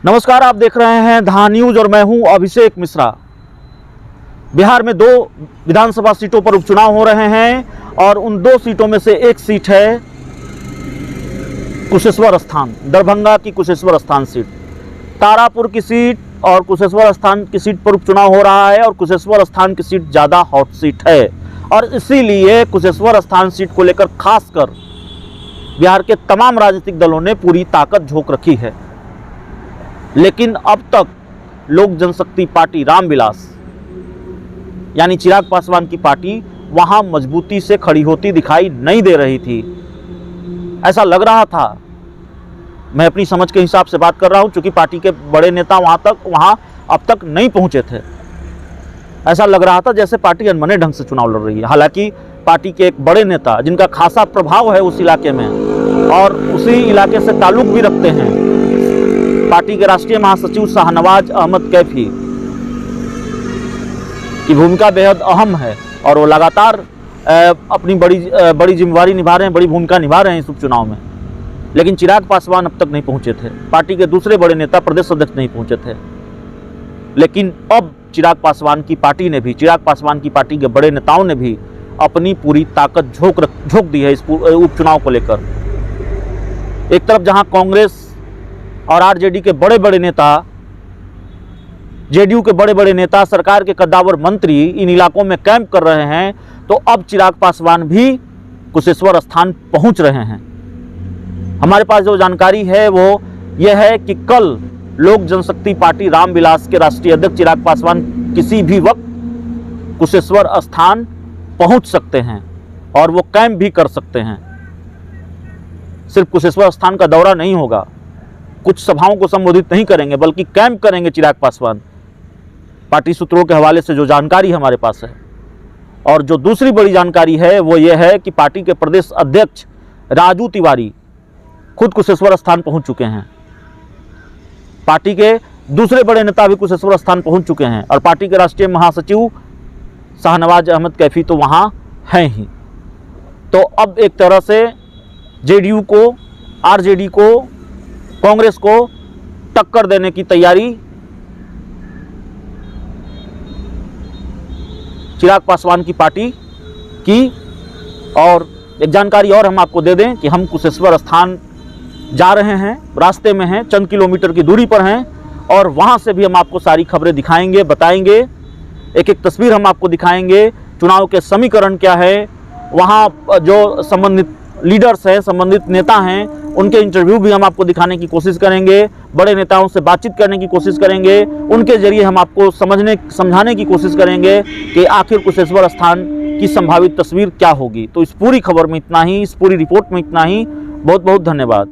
नमस्कार, आप देख रहे हैं धा न्यूज और मैं हूं अभिषेक मिश्रा। बिहार में 2 विधानसभा सीटों पर उपचुनाव हो रहे हैं और उन 2 सीटों में से एक सीट है कुशेश्वर स्थान, दरभंगा की कुशेश्वर स्थान सीट। तारापुर की सीट और कुशेश्वर स्थान की सीट पर उपचुनाव हो रहा है और कुशेश्वर स्थान की सीट ज़्यादा हॉट सीट है और इसीलिए कुशेश्वर स्थान सीट को लेकर खासकर बिहार के तमाम राजनीतिक दलों ने पूरी ताकत झोंक रखी है। लेकिन अब तक लोक जनशक्ति पार्टी रामविलास यानी चिराग पासवान की पार्टी वहां मजबूती से खड़ी होती दिखाई नहीं दे रही थी। ऐसा लग रहा था, मैं अपनी समझ के हिसाब से बात कर रहा हूं, क्योंकि पार्टी के बड़े नेता वहां अब तक नहीं पहुंचे थे। ऐसा लग रहा था जैसे पार्टी अनबने ढंग से चुनाव लड़ रही है। हालांकि पार्टी के एक बड़े नेता जिनका खासा प्रभाव है उस इलाके में और उसी इलाके से ताल्लुक भी रखते हैं, पार्टी के राष्ट्रीय महासचिव शाहनवाज अहमद कैफी की भूमिका बेहद अहम है और वो लगातार अपनी बड़ी जिम्मेवारी निभा रहे हैं, बड़ी भूमिका निभा रहे हैं इस उपचुनाव में। लेकिन चिराग पासवान अब तक नहीं पहुंचे थे, पार्टी के दूसरे बड़े नेता प्रदेश अध्यक्ष नहीं पहुंचे थे। लेकिन अब चिराग पासवान की पार्टी के बड़े नेताओं ने भी अपनी पूरी ताकत झोंक दी है इस उपचुनाव को लेकर। एक तरफ जहां कांग्रेस और आरजेडी के बड़े नेता, जेडीयू के बड़े नेता, सरकार के कद्दावर मंत्री इन इलाकों में कैंप कर रहे हैं, तो अब चिराग पासवान भी कुशेश्वर स्थान पहुंच रहे हैं। हमारे पास जो जानकारी है वो यह है कि कल लोक जनशक्ति पार्टी रामविलास के राष्ट्रीय अध्यक्ष चिराग पासवान किसी भी वक्त कुशेश्वर स्थान पहुंच सकते हैं और वो कैंप भी कर सकते हैं। सिर्फ कुशेश्वर स्थान का दौरा नहीं होगा, कुछ सभाओं को संबोधित नहीं करेंगे बल्कि कैंप करेंगे चिराग पासवान, पार्टी सूत्रों के हवाले से जो जानकारी हमारे पास है। और जो दूसरी बड़ी जानकारी है वो ये है कि पार्टी के प्रदेश अध्यक्ष राजू तिवारी खुद कुशेश्वर स्थान पहुंच चुके हैं। पार्टी के दूसरे बड़े नेता भी कुशेश्वर स्थान पहुंच चुके हैं और पार्टी के राष्ट्रीय महासचिव शाहनवाज अहमद कैफी तो वहां हैं ही। तो अब एक तरह से जेडीयू को, आरजेडी को, कांग्रेस को टक्कर देने की तैयारी चिराग पासवान की पार्टी की। और एक जानकारी और हम आपको दे दें कि हम कुशेश्वर स्थान जा रहे हैं, रास्ते में हैं, चंद किलोमीटर की दूरी पर हैं और वहां से भी हम आपको सारी खबरें दिखाएंगे, बताएंगे, एक एक तस्वीर हम आपको दिखाएंगे। चुनाव के समीकरण क्या है, वहां जो संबंधित लीडर्स हैं, संबंधित नेता हैं, उनके इंटरव्यू भी हम आपको दिखाने की कोशिश करेंगे, बड़े नेताओं से बातचीत करने की कोशिश करेंगे, उनके जरिए हम आपको समझाने की कोशिश करेंगे कि आखिर कुशेश्वर स्थान की संभावित तस्वीर क्या होगी। तो इस पूरी खबर में इतना ही, इस पूरी रिपोर्ट में इतना ही। बहुत बहुत धन्यवाद।